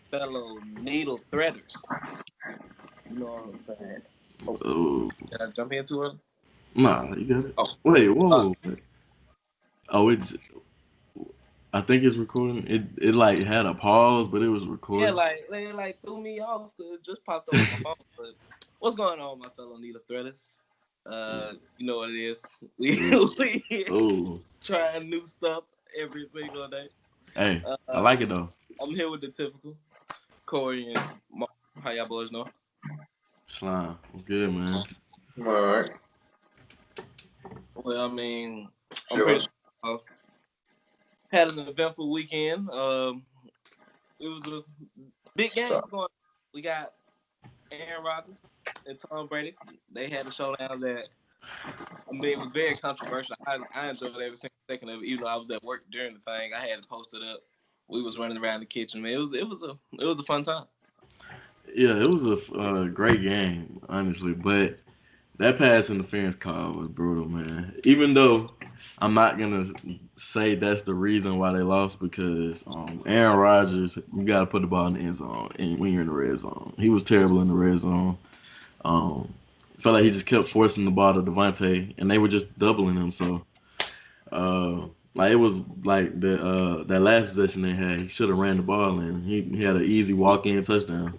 fellow needle threaders. You know what I'm saying? Oh, Oh, did I jump in too early? nah, you got it. Oh, Wait, uh, whoa. Oh, I think it's recording. It like had a pause, but it was yeah, recording. like they like threw me off 'cause it just popped up on my phone. But what's going on, my fellow needle threaders? You know what it is. We Oh, we oh, trying new stuff every single day. hey, I Uh, like it though. I'm here with the typical Corey and Mark. How y'all boys know? Slime, what's good, man? All right, Well, I mean, I'm pretty chilling. sure had an eventful weekend. It was a big game Stop. going. We got Aaron Rodgers and Tom Brady. They had a showdown that I mean it was very controversial. I enjoyed every single second of it, even though I was at work during the thing. I had it posted up. We was running around the kitchen. Man, it was a fun time. Yeah, it was a great game, honestly, but that pass interference call was brutal, man. Even though I'm not gonna say that's the reason why they lost because Aaron Rodgers, you gotta put the ball in the end zone, and when you're in the red zone, he was terrible in the red zone. Um, felt like he just kept forcing the ball to Devontae, and they were just doubling him. So, like it was like that last possession they had, he should have ran the ball in. He had an easy walk in touchdown.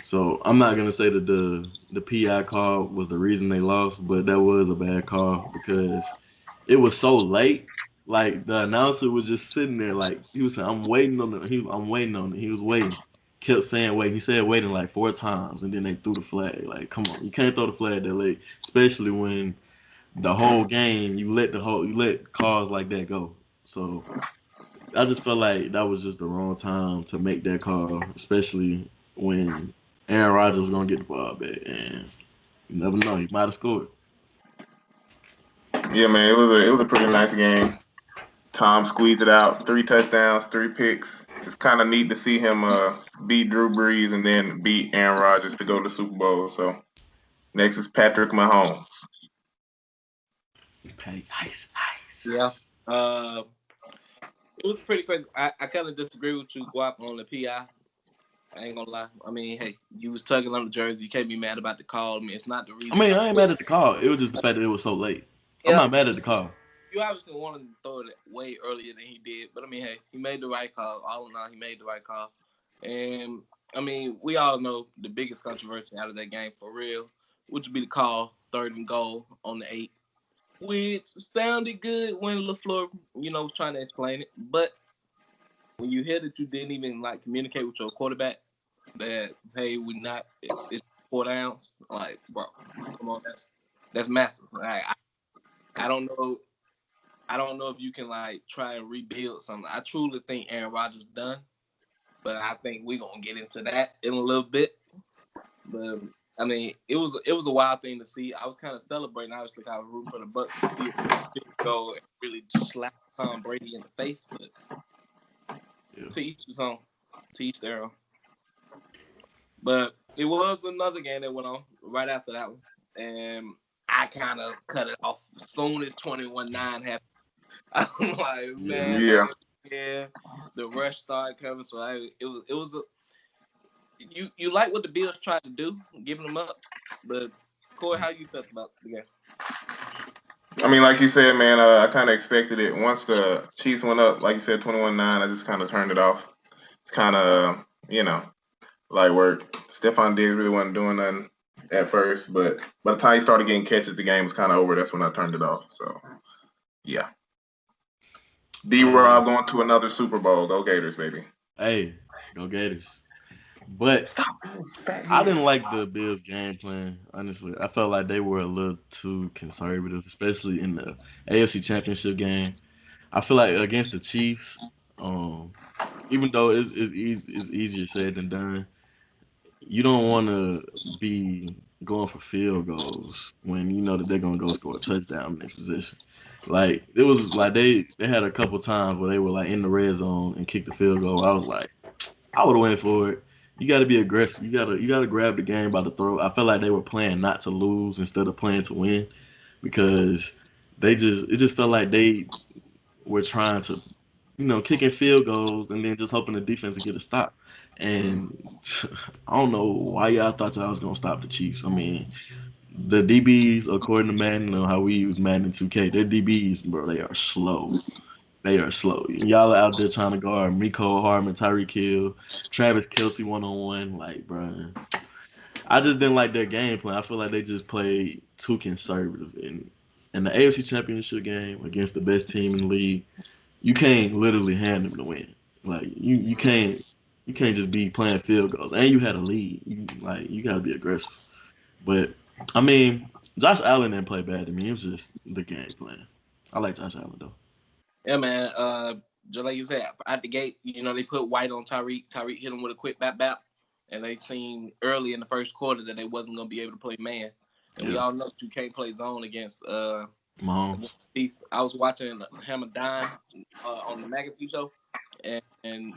So I'm not gonna say that the PI call was the reason they lost, but that was a bad call because it was so late. Like the announcer was just sitting there, like he was saying, "I'm waiting on it." I'm waiting on it. He was waiting, kept saying wait. He said waiting like 4 times, and then they threw the flag. Like, come on, you can't throw the flag that late, especially when the whole game you let calls like that go. So I just felt like that was just the wrong time to make that call, especially when Aaron Rodgers was gonna get the ball back, and you never know, he might have scored. Yeah, man, it was a pretty nice game. Tom squeezed it out, 3 touchdowns, 3 picks. It's kind of neat to see him beat Drew Brees and then beat Aaron Rodgers to go to the Super Bowl. So next is Patrick Mahomes. Patty ice, Yeah. ice. Uh, it was pretty crazy. I kind of disagree with you, Guap, on the PI. I ain't gonna lie. I mean, hey, you was tugging on the jersey. You can't be mad about the call. I mean, it's not the I reason mean, why. I ain't mad at the call. It was just the fact that it was so late. I'm Yeah, not mad at the call. you obviously wanted to throw it way earlier than he did, but I mean, hey, he made the right call. All in all, he made the right call. And I mean, we all know the biggest controversy out of that game for real, which would be the call third and goal on the 8, which sounded good when LaFleur, was trying to explain it. But when you hear that you didn't even like communicate with your quarterback that hey, we not it's 4 downs, like bro, come on, that's massive. I don't know. I don't know if you can like try and rebuild something. I truly think Aaron Rodgers done, but I think we're gonna get into that in a little bit. But I mean, it was a wild thing to see. I was kind of celebrating. Obviously, I was rooting for the Bucks to see if go and really slap Tom Brady in the face. But Yeah. to each his own, to each their own. But it was another game that went on right after that one, and I kind of cut it off as soon as 21-9 happened. I'm like, Yeah. man, Yeah, yeah, the rush started coming. So it was a you like what the Bills tried to do, giving them up, but Corey, how you felt about the game? I mean, like you said, man, I kind of expected it. Once the Chiefs went up, like you said, 21-9, I just kind of turned it off. It's kind of, light work. Stephon Diggs really wasn't doing nothing at first, but by the time he started getting catches, the game was kind of over. That's when I turned it off. So, yeah. D Uh, Rob going to another Super Bowl. Go Gators, baby. hey, go Gators. But Stop being fat I head. didn't like the Bills' game plan. Honestly, I felt like they were a little too conservative, especially in the AFC Championship game. I feel like against the Chiefs, um, even though it's easier said than done, you don't want to be going for field goals when you know that they're gonna go score a touchdown next possession. Like it was like they had a couple times where they were like in the red zone and kicked the field goal. I was like, I would have went for it. You got to be aggressive. You gotta grab the game by the throat. I felt like they were playing not to lose instead of playing to win because it just felt like they were trying to kicking field goals and then just hoping the defense would get a stop. And I don't know why y'all thought y'all was gonna stop the Chiefs. I mean, the DBs, according to Madden, how we use Madden in 2K, their DBs, bro, they are slow. They are slow. Y'all are out there trying to guard Miko Hardman, Tyreek Hill, Travis Kelsey one on one. Like, bro, I just didn't like their game plan. I feel like they just played too conservative. And in the AFC Championship game against the best team in the league, you can't literally hand them the win. Like you can't just be playing field goals. And you had a lead. You gotta be aggressive. But I mean, Josh Allen didn't play bad to me. It was just the game plan. I like Josh Allen though. Yeah, man. Just like you said, at the gate, they put White on Tyreek. Tyreek hit him with a quick bap, and they seen early in the first quarter that they wasn't gonna be able to play man. And we all know that you can't play zone against Mahomes. Chiefs. I was watching Hammer Dime on the McAfee show, and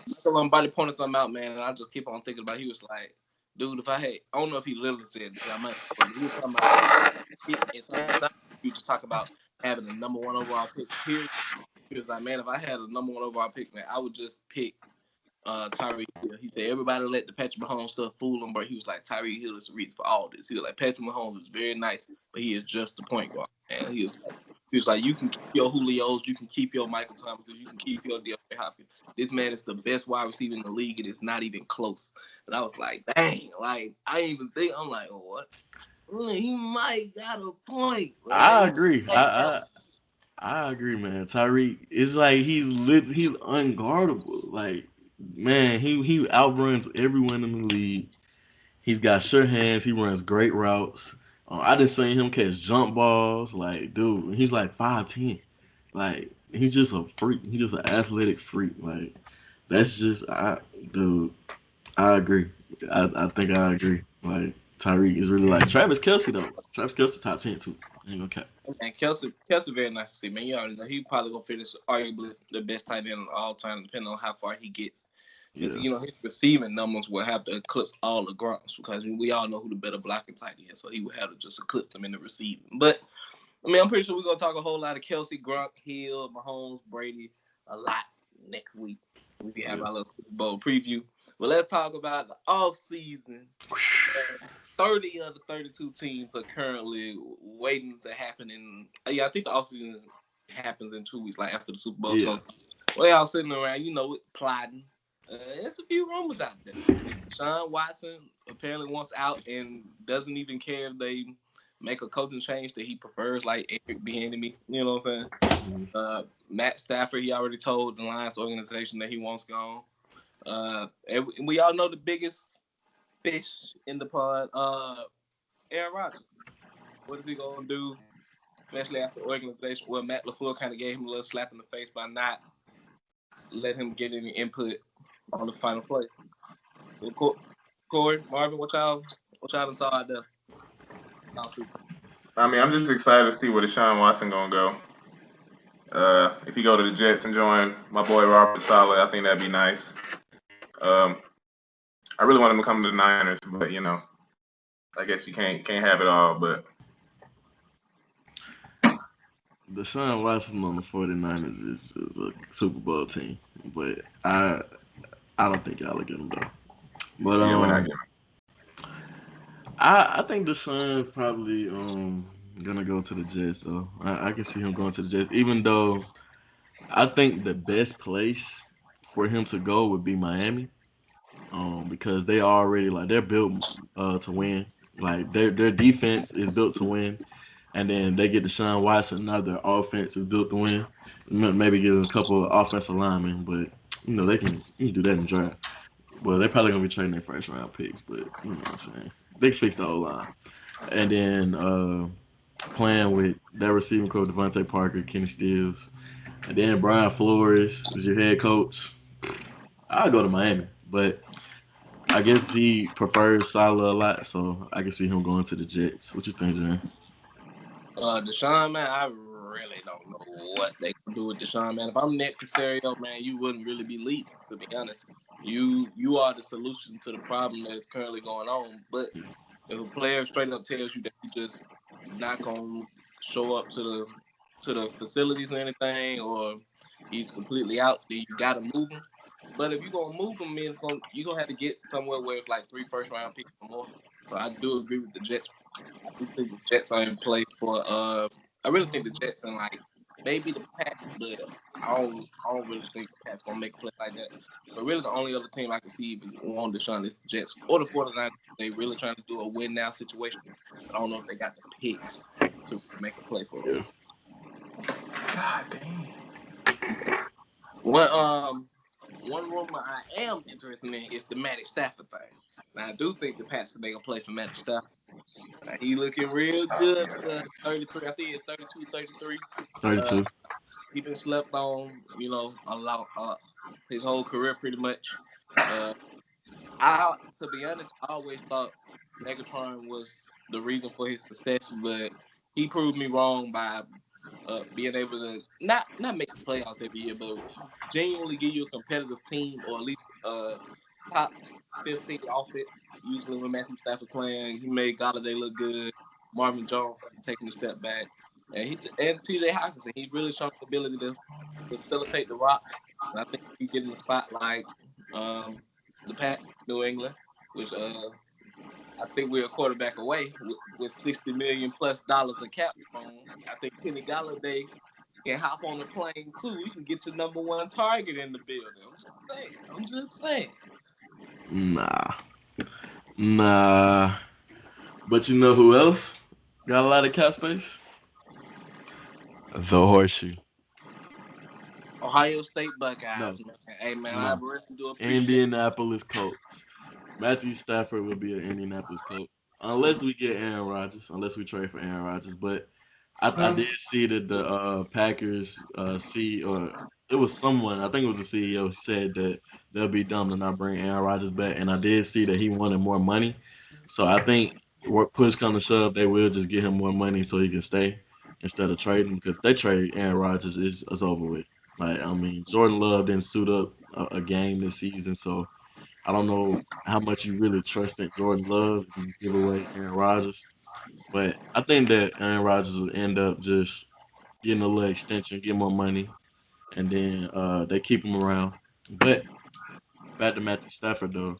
Michael Lombardi pointed something out, man, and I just keep on thinking about it. He was like, dude, if I don't know if he literally said this, I might, but he was talking about, you just talk about having the number one overall pick, period. He was like, man, if I had a number one overall pick, man, I would just pick Tyreek Hill. He said everybody let the Patrick Mahomes stuff fool him, but he was like, Tyreek Hill is the reason for all this. He was like, Patrick Mahomes is very nice, but he is just the point guard. And he was like, you can keep your Julios, you can keep your Michael Thomases, you can keep your DeAndre Hopkins. This man is the best wide receiver in the league, and it's not even close. And I was like, dang, like I didn't even think. I'm like, oh, what? He might got a point. I Like, agree. I agree, man. Tyreek is like he's unguardable. Like, man, he outruns everyone in the league. He's got sure hands. He runs great routes. I just seen him catch jump balls. Like, dude, he's like 5'10". Like, he's just a freak. He's just an athletic freak. Like, that's just dude. I agree. I think I agree. Like, Tyreek is really like Travis Kelsey though. Travis Kelsey top 10 too. Ain't gonna cap. and Kelsey very nice to see, man. You already know he probably gonna finish arguably the best tight end of all time, depending on how far he gets. Because Yeah. his receiving numbers will have to eclipse all the grunts because we all know who the better blocking tight end, so he would have to just eclipse them in the receiving. But I mean, I'm pretty sure we're gonna talk a whole lot of Kelsey, Gronk, Hill, Mahomes, Brady, a lot next week. We have Yeah. our little Super Bowl preview. But let's talk about the off season. 30 of the 32 teams are currently waiting to happen I think the offseason happens in 2 weeks, like after the Super Bowl. Yeah. So we all sitting around, plotting. There's a few rumors out there. Deshaun Watson apparently wants out and doesn't even care if they make a coaching change that he prefers, like Eric Bieniemy. You know what I'm saying? Mhm. Matt Stafford, he already told the Lions organization that he wants gone. And we all know the biggest fish in the pod, Aaron Rodgers. What is he gonna do, especially after the organization? Well, Matt LaFleur kind of gave him a little slap in the face by not letting him get any input on the final play. So, Corey, Marvin, what y'all saw out there? I mean, I'm just excited to see where Deshaun Watson gonna go. If he go to the Jets and join my boy Robert Saleh, I think that'd be nice. Um, I really want him to come to the Niners, but I guess you can't have it all. But Deshaun Watson on the 49ers is a Super Bowl team, but I don't think y'all will get him though. But yeah, we're not getting. I think Deshaun's probably gonna go to the Jets though. I can see him going to the Jets, even though I think the best place for him to go would be Miami. Because they already like they're built to win. Like their defense is built to win, and then they get Deshaun Watson. Now their offense is built to win. Maybe get a couple of offensive linemen, but they can do that in the draft. Well, they're probably gonna be trading their first round picks, but you know what I'm saying. They can fix the whole line, and then playing with that receiving coach Devontae Parker, Kenny Stills, and then Brian Flores is your head coach. I'll go to Miami, but I guess he prefers Salah a lot, so I can see him going to the Jets. What you think, Jan? Deshaun, man, I really don't know what they can do with Deshaun, man. If I'm Nick Casario, man, you wouldn't really be leading, to be honest. You are the solution to the problem that is currently going on. But if a player straight up tells you that he just not gonna show up to the facilities or anything, or he's completely out, then you gotta move him. But if you're gonna move him, man, you're gonna have to get somewhere where it's like 3 first-round picks or more. So I do agree with the Jets. I do think the Jets are in play for. I really think the Jets and like maybe the Pats, but I don't really think the Pats gonna make a play like that. But really, the only other team I can see even want Deshaun is the Jets or the 49ers. They really trying to do a win now situation. But I don't know if they got the picks to make a play for Yeah. it. God damn. One rumor I am interested in is the Matty Stafford thing. Now I do think the Pats can make a play for Matty Stafford. Now, he looking real Stop good. it. 33, I think it's 32, 33. 32. He been slept on, a lot, his whole career pretty much. Uh, to be honest, I always thought Megatron was the reason for his success, but he proved me wrong by being able to not make the playoffs every year, but genuinely give you a competitive team or at least top 15 offense. Usually when Matthew Stafford playing, he made Galladay look good. Marvin Jones started taking a step back, and T.J. Hawkinson, he really showed the ability to facilitate the rock. And I think he get in the spot like the Pats, New England, which I think we're a quarterback away with $60 million+ of cap on. I think Kenny Galladay can hop on the plane too. We can get your number one target in the building. I'm just saying. Nah. Nah. But you know who else got a lot of cap space? The horseshoe. Ohio State No. Buckeyes, man. Hey man, I No. really do appreciate Indianapolis Colts. Matthew Stafford will be an Indianapolis Colt. Unless we get Aaron Rodgers, unless we trade for Aaron Rodgers. But I did see that the Packers see or it was someone, I think it was the CEO said that they'll be dumb to not bring Aaron Rodgers back. And I did see that he wanted more money. So I think what push come to shove, they will just get him more money so he can stay instead of trading. Because if they trade Aaron Rodgers, it's over with. Like I mean, Jordan Love didn't suit up a game this season, so I don't know how much you really trust in Jordan Love if you give away Aaron Rodgers. But I think that Aaron Rodgers will end up just getting a little extension, get more money, and then they keep him around. But back to Matthew Stafford though,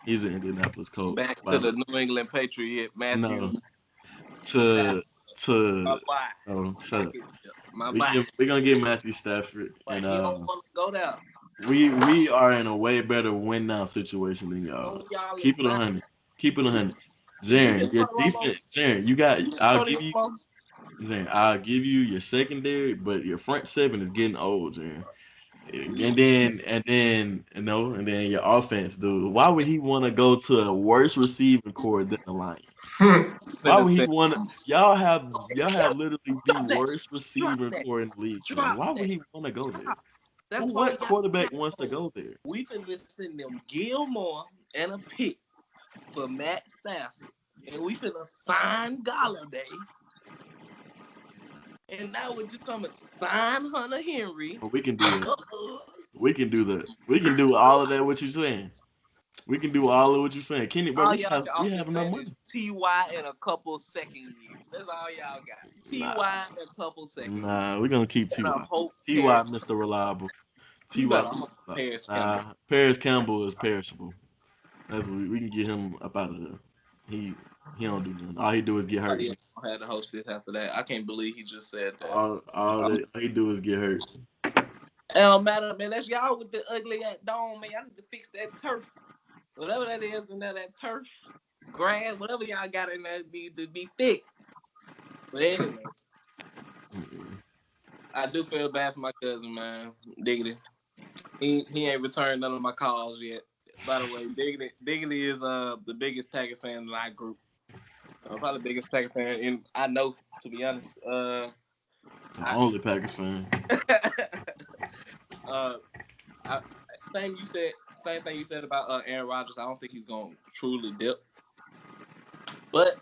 he's an Indianapolis Colt. back to By the New England Patriot Matthew no Stafford. to My to boy. oh I shut up. get you. My boy. We're gonna get Matthew Stafford But and he don't want to go there. we are in a way better win now situation than y'all. No, y'all is Keep it a not. hundred. Keep it a hundred. You Jaren, can your put Romo. defense. Jaren, you got. You can I'll throw the give you. Romo. Jaren, I'll give you your secondary, but your front seven is getting old, Jaren. And then your offense, dude. Why would he want to go to a worse receiving core than the Lions? Why Finna would he say, want to? Y'all have literally the drop that. worst Drop receiving that. core in the league, Jaren. Drop Why would that. he want to go there? Drop. That's Who? all What y'all quarterback got. wants to go there? We finna send them Gilmore and a pick for Matt Stafford. And we finna sign Galladay. And now we're just talking about sign Hunter Henry. Well, we can do that. We can do that. We can do all of that. What you saying? We can do all of what you're saying, Kenny. But All we y'all have got we off this have enough bat is money. TY in a couple second years. That's all y'all got. Nah, TY in a couple second years. nah. We're gonna keep Better Ty. hope Ty, Paris. Mr. Reliable. You Ty. better hope Paris Campbell. Nah, Paris Campbell is perishable. That's what we can get him up out of there. He don't do nothing. All he do is get hurt. Somebody else had to host this after that. I can't believe he just said that. All he do is get hurt. It don't matter, man. That's y'all with the ugly ass dome, man. I need to fix that turf. Whatever that is in there, that turf, grass, whatever y'all got in there need to be fixed. But anyway, I do feel bad for my cousin, man. Diggity. He ain't returned none of my calls yet. By the way, Diggity is the biggest Packers fan in our group. Probably the biggest Packers fan in I know, to be honest. The only Packers fan. uh, I, same thing you said about Aaron Rodgers. I don't think he's gonna truly dip, but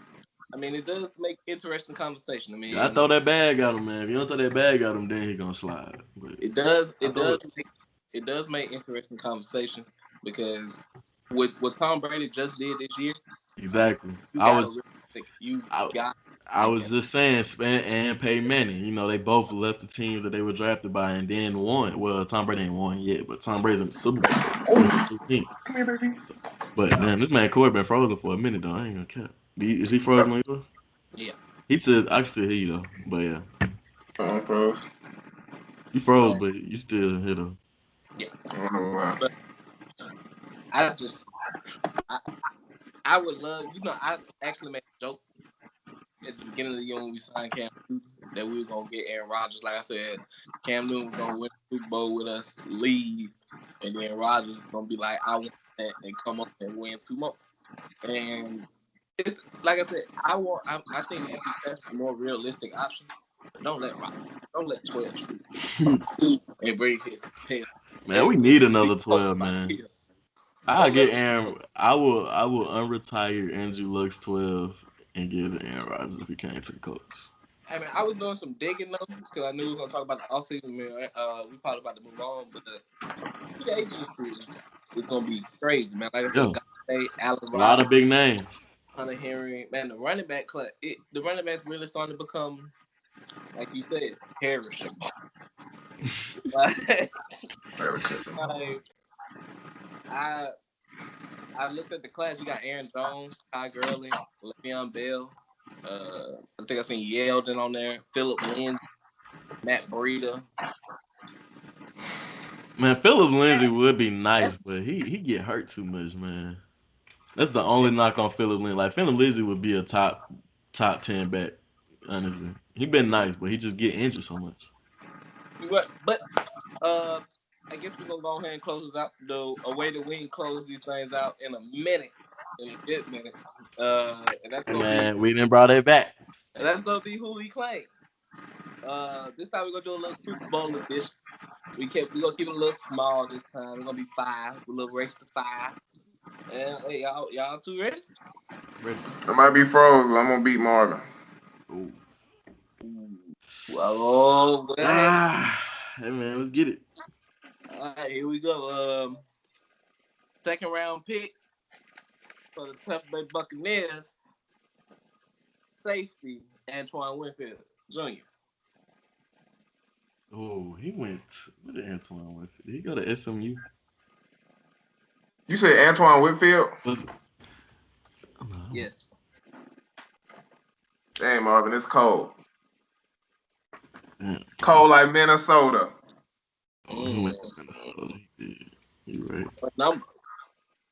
I mean it does make interesting conversation. I Yeah, I mean throw that bag at him, man. If you don't throw that bag at him, then he gonna slide. But I throw it. it does make interesting conversation because with what Tom Brady just did this year, Exactly. you I gotta was really think you I, got I was just saying, Span and Peyton Manning. You know, they both left the teams that they were drafted by and then won. Well, Tom Brady ain't won yet, but Tom Brady's in the Super Bowl. Oh, come here, baby. But man, this man Corey been frozen for a minute though. I ain't gonna cap. Is he frozen on yours? Yeah. He said I can still hear you though. But yeah, Bro. you froze, but you still hear though. Yeah. I don't know why. But I just, I would love, I actually made a joke at the beginning of the year when we signed Cam Newton that we were gonna get Aaron Rodgers. Like I said, Cam Newton was gonna win the Super Bowl with us, leave, and then Rodgers is gonna be like, I want that, and come up and win 2 more. And it's like I said, I think maybe that's the more realistic option. But don't let 12 shoot and bring his tail. Man, we need another 12, man. I'll get Aaron. I will unretire Andrew Luck's 12 and give it to Aaron Rodgers if he came to the Colts. I mean, I was doing some digging though, because I knew we were gonna talk about the offseason. Man, we probably about to move on, but the agency is gonna be crazy, man. Like I said, Allen a lot of big names. Hunter Henry, man. The running back class, the running backs really starting to become, like you said, perishable. I looked at the class. You got Aaron Jones, Ty Gurley, Le'Veon Bell. I think I seen Yeldon on there. Philip Lindsay, Matt Breida. Man, Philip Lindsay would be nice, but he get hurt too much, man. That's the only knock on Philip Lindsay. Like Philip Lindsay would be a top 10 back, honestly. He been nice, but he just get injured so much. But I guess we're gonna go ahead and close this out. A way that we can close these things out in a good minute. And that's gonna we didn't brought it back. And that's gonna be who we claim. This time we're gonna do a little Super Bowl edition. We're gonna keep it a little small this time. We're gonna be 5, a little race to 5. And hey, y'all two ready? Ready. I might be froze, but I'm gonna beat Marvin. Ooh. Well, hey man, let's get it. All right, here we go. Second round pick for the Tampa Bay Buccaneers. Safety, Antoine Winfield Jr. Oh, he went. Where did Antoine Winfield? Did he go to SMU? You said Antoine Whitfield? Yes. Dang, Marvin, it's cold. Cold like Minnesota. Oh, he went to Minnesota. You right. What number?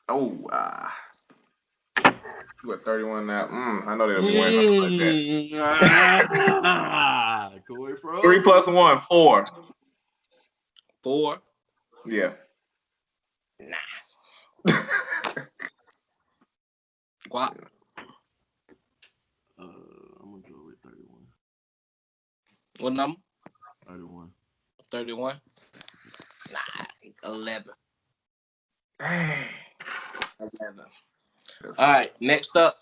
Oh, you at 31 now. I know they'll be winning something like that. Corey Froze. 3 plus 1, 4. 4? Yeah. Nah. What? I'm gonna go with 31. What number? 31. 31? Nah, 11. Dang. 11. All right, next up,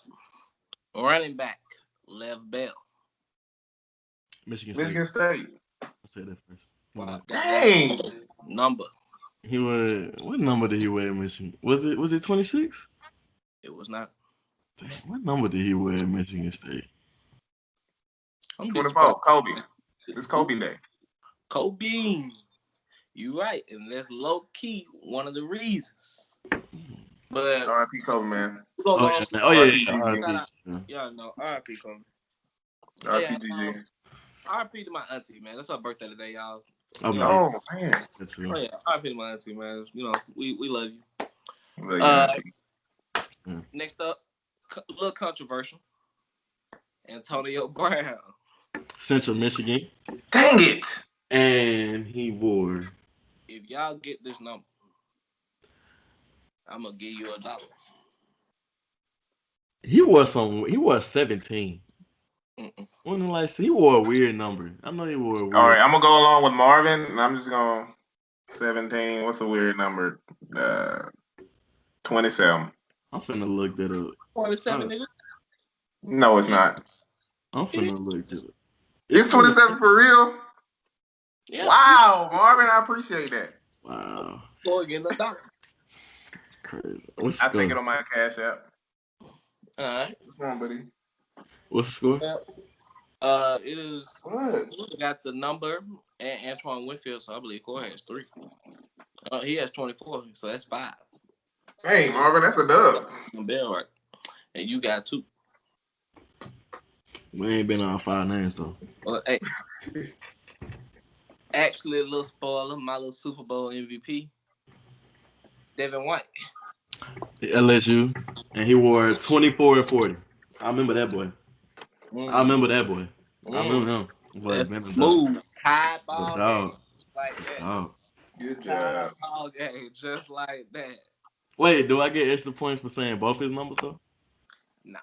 running back, Lev Bell. Michigan State. I said that first. Wow. Dang. Number. He was. What number did he wear in Michigan? Was it 26? It was not. Dang, what number did he wear in Michigan State? 24. Kobe. It's Kobe Day. Kobe. You right, and that's low key one of the reasons. But R.I.P. Kobe, man. Yeah. Yeah, no, R.I.P. Kobe. R.I.P. GG. R.I.P. to my auntie, man. That's her birthday today, y'all. Oh, man. Oh yeah, R.I.P. to my auntie, man. You know, we love you. Next up, a little controversial. Antonio Brown. Central Michigan. Dang it! And he wore. If y'all get this number, I'm gonna give you $1. He wore 17. He wore a weird number. I know he wore a weird. All right, I'm gonna go along with Marvin, and I'm just going 17. What's a weird number? 27. I'm finna look that up. 27, nigga? No, it's not. I'm finna look that up. It's 27 for real? Yeah. Wow, Marvin, I appreciate that. Wow. Getting $1. Crazy. I take it on my Cash App. All right. What's wrong, buddy? What's the score? It is. What? He got the number and Antoine Winfield, so I believe Corey has 3. He has 24, so that's 5. Hey, Marvin, that's a dub. Bell right, and you got 2. We ain't been on 5 names though. Well, hey, actually, a little spoiler, my little Super Bowl MVP, Devin White. LSU, and he wore 24 and 40. I remember that boy. I remember that boy. I remember him. Boy, That's man, smooth. High the ball game, dog. like that. Dog. Good High job. ball game, just like that. Wait, do I get extra points for saying both his numbers though? Nah.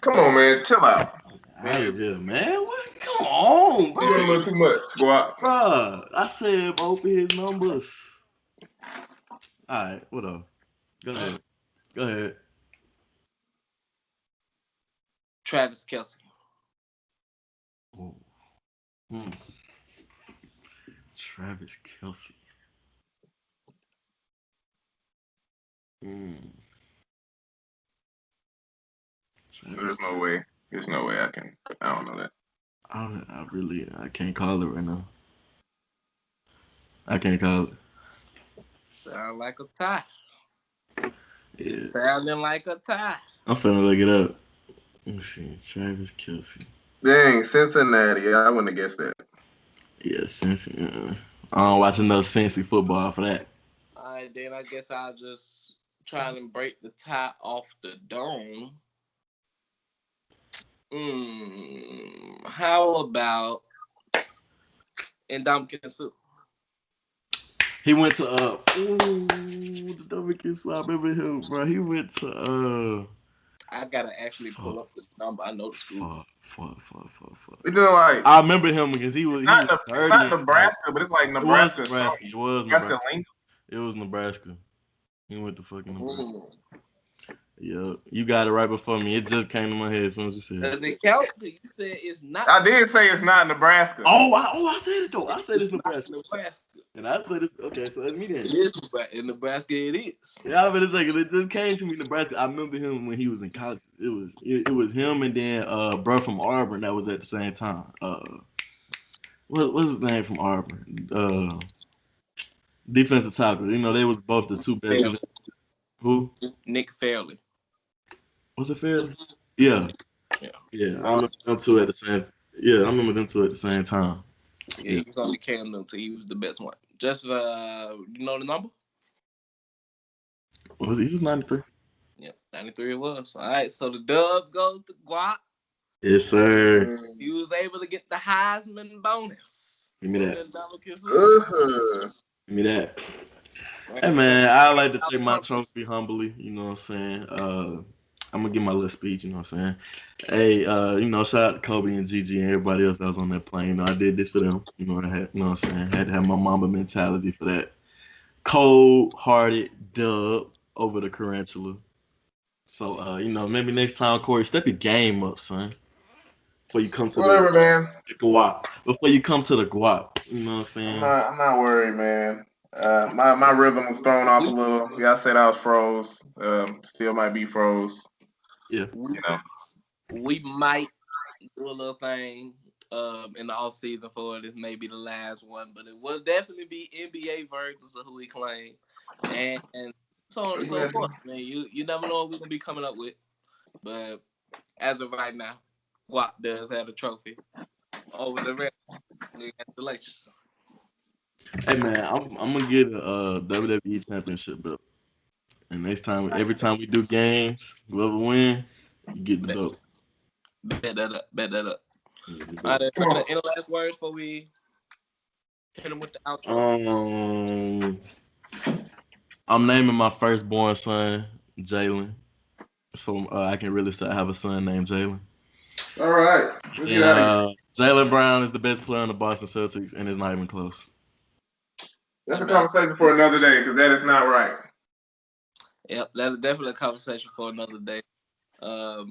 Come on, man. Chill out. Out of here, man. What? Come on, You're doing a bro. little too much. Go out. Bruh, I said both of his numbers. All right, what up? Go ahead. Go ahead. Travis Kelce. Oh. Hmm. Travis Kelce. Hmm. There's no way. There's no way I can. I don't know that. I can't call it right now. I can't call it. Sound like a tie. Yeah. Sounding like a tie. I'm finna look it up. Let's see. Travis Kelce. Dang, Cincinnati. I wouldn't have guessed that. Yeah, Cincy. I don't watch enough Cincy football for that. Alright, then I guess I'll just try and break the tie off the dome. How about Ndamukong Suh? He went to the Dominican. I remember him, bro. He went to I gotta actually pull up the number. I know the school. Fuck. It's doing like I remember him because he was it's 30. not Nebraska, but it's like It was Nebraska. Nebraska. It was Nebraska Nebraska. link. It was Nebraska. He went to fucking Nebraska. Mm. Yeah, you got it right before me. It just came to my head as soon as you said Does it. it count? You said it's not. I did say it's not Nebraska. I said it though. I said it's not Nebraska. Nebraska. And I said it. Okay, so that's me then. It is Nebraska. In Nebraska, it is. Yeah, but it's like it just came to me Nebraska. I remember him when he was in college. It was him and then bro from Auburn that was at the same time. What's his name from Auburn? Defensive tackle. You know, they was both the two best. Fairley. Who? Nick Fairley. Was it Fairley? Yeah. Yeah. I remember them two at the same. Yeah, I remember them two at the same time. Yeah, he was on the Cam Newton. He was the best one. Just you know the number? Was he? He was 93. Yep, 93 it was. All right, so the dub goes to Guap. Yes, sir. He was able to get the Heisman bonus. Give me that. Give me that. Hey man, I like to take my trophy humbly. You know what I'm saying? I'm gonna give my little speech. You know what I'm saying? Hey, shout out to Kobe and Gigi and everybody else that was on that plane. You know, I did this for them. You know, you know what I'm saying? I had to have my Mamba mentality for that. Cold-hearted dub over the Tarantula. So, maybe next time, Corey, step your game up, son. Before you come to man. The guap. Before you come to the guap. You know what I'm saying? I'm not worried, man. My rhythm was thrown off a little. Yeah, I said I was froze. Still might be froze. Yeah. We might do a little thing in the off season for it. This may be the last one, but it will definitely be NBA versions of who we claim, and so on and so forth. Man, you never know what we're gonna be coming up with, but as of right now, Guap does have a trophy over the rest. Congratulations. Hey man, I'm gonna get a WWE championship belt. And next time, every time we do games, whoever win, you get the belt. Bet that up. All right, any last words before we hit him with the outro? I'm naming my firstborn son Jalen, so I can really say I have a son named Jalen. All right, let's get out of here. Jalen Brown is the best player on the Boston Celtics, and it's not even close. That's a conversation for another day, because that is not right. Yep, that's definitely a conversation for another day. I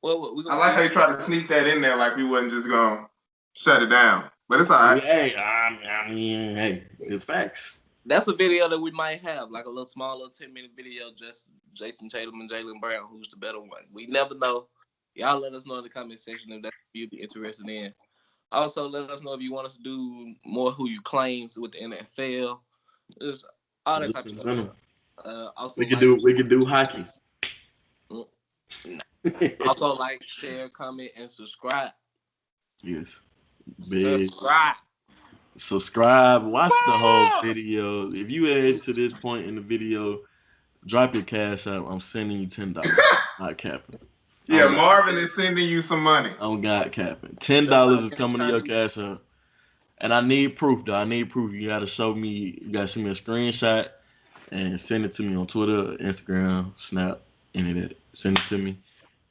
like how you try to sneak that in there, like we wasn't just gonna shut it down, but it's all right. Hey, I mean, hey, it's facts. That's a video that we might have, like a little small, 10-minute video, just Jason Tatum and Jalen Brown, who's the better one. We never know. Y'all let us know in the comment section if that's you'd be interested in. Also, let us know if you want us to do more who you claims with the NFL. Just all that type of stuff. Also, We could do hockey. mm, also like, share, comment, and subscribe. Yes. Big. Subscribe. Subscribe. Watch the whole video. If you add to this point in the video, drop your cash out. I'm sending you $10. Not capping. Yeah, Marvin is sending you some money. I'm not capping. $10 is coming to your cash out. And I need proof, though. I need proof. You gotta show me. You gotta send me a screenshot and send it to me on Twitter, Instagram, Snap, any of that. Send it to me,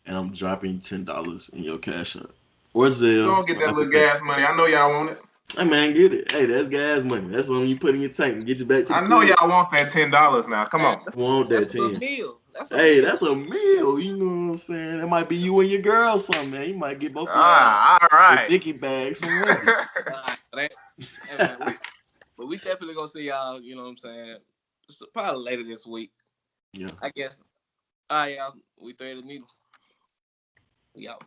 and I'm dropping $10 in your cash app or Zelle. Don't get that little gas money. I know y'all want it. Hey man, get it. Hey, that's gas money. That's something you put in your tank and get you back to the I know y'all want that $10 now. Come on. Want that That's a 10. meal. That's a meal. You know what I'm saying? That might be you and your girl or something, man. You might get both all right. Dickie bags from Wendy's. But we definitely gonna see y'all, you know what I'm saying? Probably later this week. Yeah. I guess. All right, y'all. We threaded the needle. We out.